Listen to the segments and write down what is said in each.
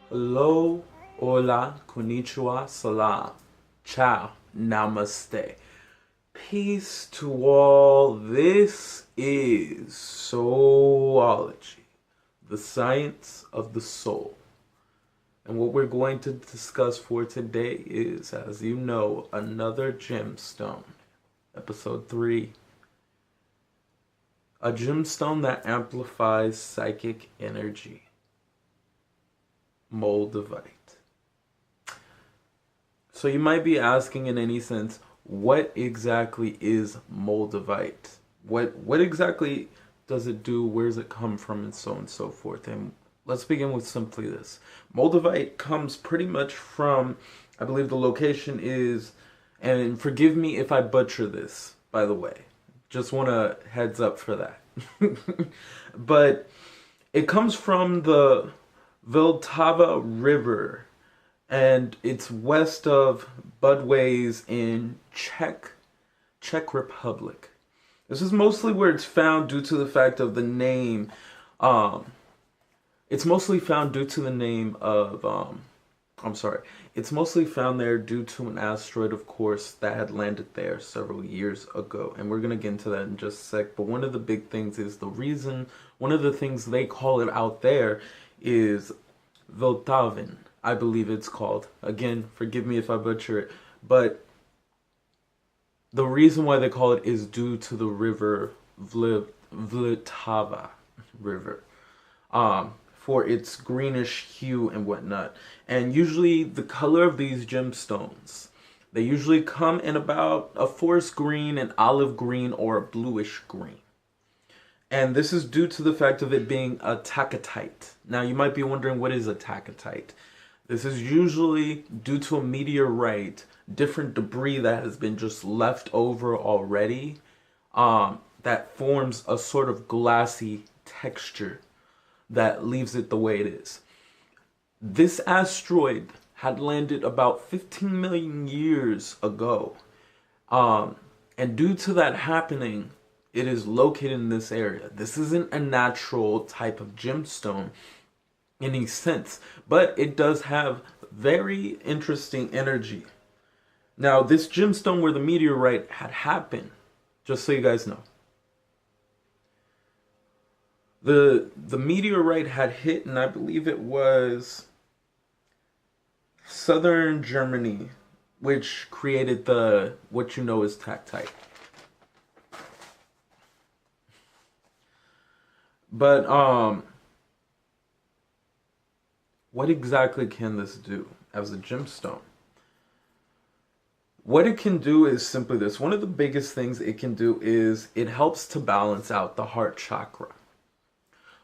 Hello, Hola, Konnichiwa, Salaam. Ciao Namaste. Peace to all. This is Soulology, the science of the soul. And what we're going to discuss for today is, as you know, another gemstone. Episode 3. A gemstone that amplifies psychic energy. Moldavite. So you might be asking in any sense, what exactly is Moldavite? What exactly does it do? Where does it come from? And so on and so forth. And let's begin with simply this. Moldavite comes pretty much from, I believe the location is, and forgive me if I butcher this, by the way. Just want a heads up for that. But it comes from the Vltava River, and it's west of Budweis in Czech Republic. This is mostly where it's found due to the fact of the name. It's mostly found due to the name of It's mostly found there due to an asteroid, of course, that had landed there several years ago. And we're going to get into that in just a sec. But one of the big things is one of the things they call it out there is Vltavin, I believe it's called. Again, forgive me if I butcher it. But the reason why they call it is due to the river Vltava River. For its greenish hue and whatnot. And usually the color of these gemstones, they usually come in about a forest green, an olive green, or a bluish green. And this is due to the fact of it being a tacketite. Now you might be wondering, what is a tacketite? This is usually due to a meteorite, different debris that has been just left over already, that forms a sort of glassy texture that leaves it the way it is. This asteroid had landed about 15 million years ago. And due to that happening, it is located in this area. This isn't a natural type of gemstone in any sense, but it does have very interesting energy. Now, this gemstone where the meteorite had happened, just so you guys know, the meteorite had hit, and I believe it was southern Germany, which created the what you know as tactite. But what exactly can this do as a gemstone? What it can do is simply this. One of the biggest things it can do is it helps to balance out the heart chakra.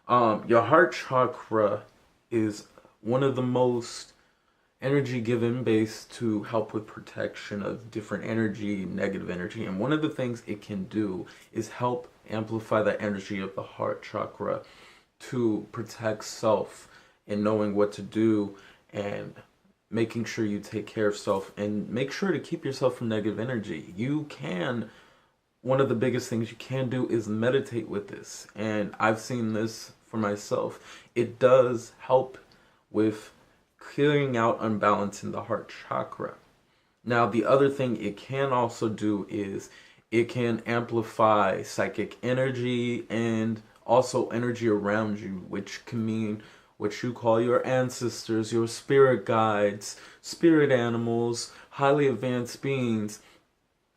Your heart chakra is one of the most energy given base to help with protection of different energy, negative energy. And one of the things it can do is help amplify the energy of the heart chakra to protect self and knowing what to do and making sure you take care of self and make sure to keep yourself from negative energy. One of the biggest things you can do is meditate with this. And I've seen this for myself. It does help with clearing out unbalance in the heart chakra. Now, the other thing it can also do is it can amplify psychic energy and also energy around you, which can mean what you call your ancestors, your spirit guides, spirit animals, highly advanced beings.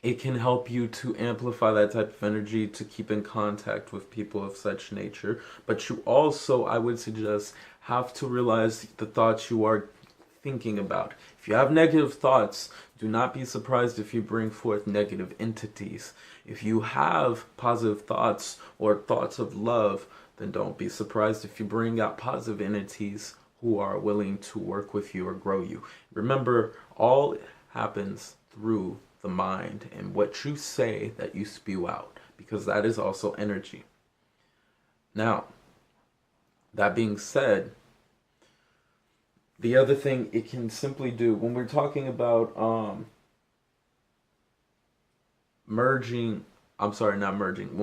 It can help you to amplify that type of energy to keep in contact with people of such nature. But you also, I would suggest, have to realize the thoughts you are thinking about. If you have negative thoughts, do not be surprised if you bring forth negative entities. If you have positive thoughts or thoughts of love, then don't be surprised if you bring out positive entities who are willing to work with you or grow you. Remember, all happens through the mind and what you say that you spew out, because that is also energy. Now, that being said, the other thing it can simply do when we're talking about when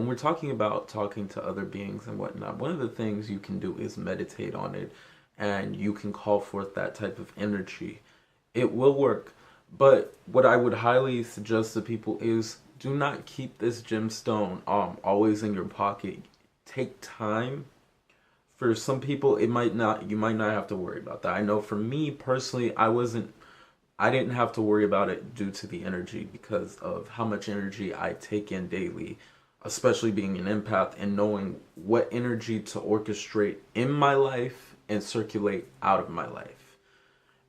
we're talking about talking to other beings and whatnot, one of the things you can do is meditate on it and you can call forth that type of energy. It will work. But what I would highly suggest to people is do not keep this gemstone always in your pocket. Take time. For some people, it might not, you might not have to worry about that. I know for me personally, I didn't have to worry about it due to the energy because of how much energy I take in daily, especially being an empath and knowing what energy to orchestrate in my life and circulate out of my life.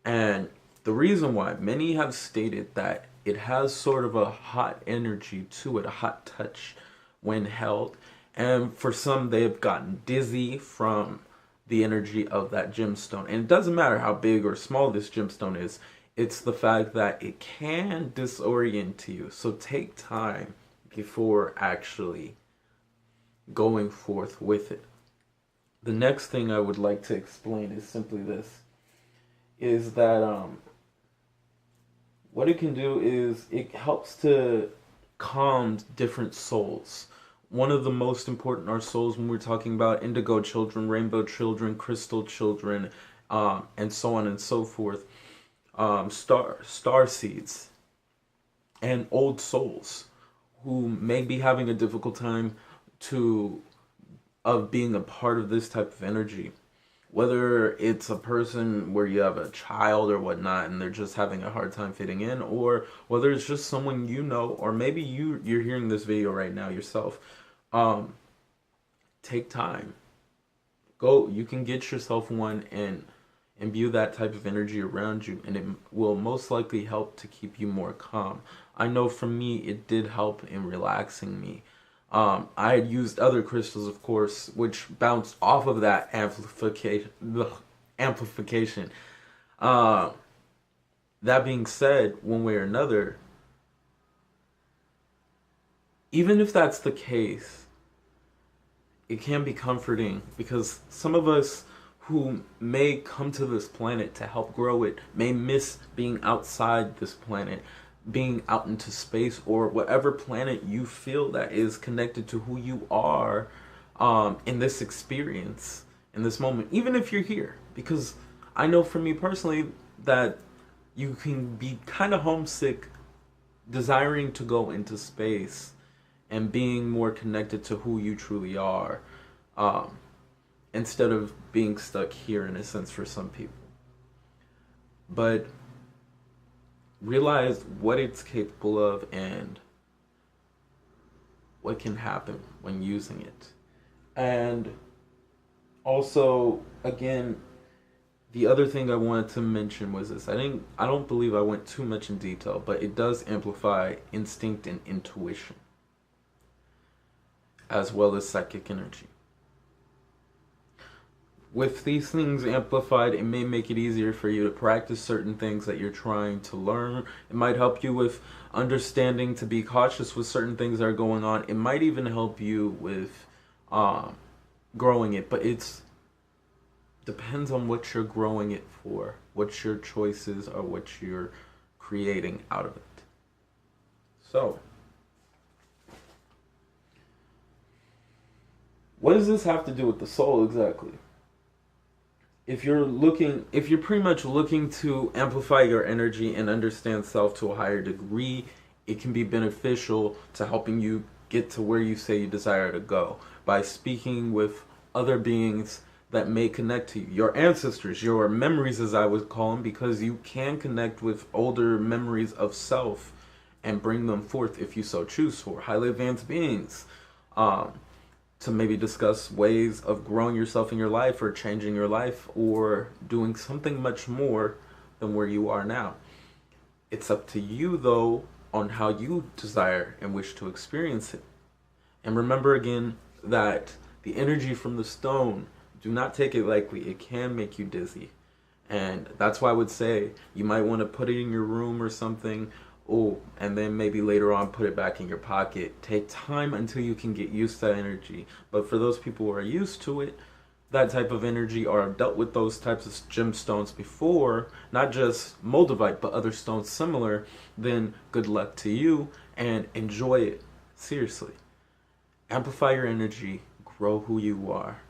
And the reason why many have stated that it has sort of a hot energy to it, a hot touch when held. And for some, they have gotten dizzy from the energy of that gemstone. And it doesn't matter how big or small this gemstone is, it's the fact that it can disorient you. So take time before actually going forth with it. The next thing I would like to explain is simply this, is that what it can do is it helps to calm different souls. One of the most important are souls when we're talking about indigo children, rainbow children, crystal children, and so on and so forth. Star seeds and old souls who may be having a difficult time of being a part of this type of energy. Whether it's a person where you have a child or whatnot and they're just having a hard time fitting in, or whether it's just someone you know, or maybe you're hearing this video right now yourself. Take time. You can get yourself one and imbue that type of energy around you, and it will most likely help to keep you more calm. I know for me, it did help in relaxing me. I had used other crystals, of course, which bounced off of that amplification. That being said, one way or another, even if that's the case, it can be comforting because some of us who may come to this planet to help grow it may miss being outside this planet, being out into space, or whatever planet you feel that is connected to who you are in this experience, in this moment, even if you're here. Because I know for me personally that you can be kind of homesick, desiring to go into space and being more connected to who you truly are, instead of being stuck here, in a sense, for some people. But realize what it's capable of and what can happen when using it. And also, again, the other thing I wanted to mention was this. I don't believe I went too much in detail, but it does amplify instinct and intuition, as well as psychic energy. With these things amplified, it may make it easier for you to practice certain things that you're trying to learn. It might help you with understanding to be cautious with certain things that are going on. It might even help you with growing it, but it depends on what you're growing it for, what your choices are, what you're creating out of it. So, what does this have to do with the soul exactly? If you're pretty much looking to amplify your energy and understand self to a higher degree, it can be beneficial to helping you get to where you say you desire to go by speaking with other beings that may connect to you. Your ancestors, your memories, as I would call them, because you can connect with older memories of self and bring them forth if you so choose for. Highly advanced beings. To maybe discuss ways of growing yourself in your life or changing your life or doing something much more than where you are now. It's up to you, though, on how you desire and wish to experience it. And remember again that the energy from the stone, do not take it lightly. It can make you dizzy. And that's why I would say you might want to put it in your room or something. Oh, and then maybe later on put it back in your pocket. Take time until you can get used to that energy. But for those people who are used to it, that type of energy, or have dealt with those types of gemstones before, not just Moldavite, but other stones similar, then good luck to you and enjoy it. Seriously. Amplify your energy, grow who you are,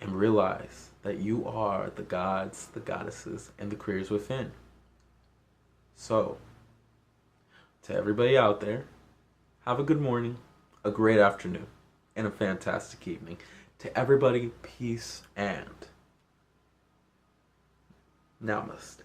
and realize that you are the gods, the goddesses, and the creators within. So, to everybody out there, have a good morning, a great afternoon, and a fantastic evening. To everybody, peace and namaste.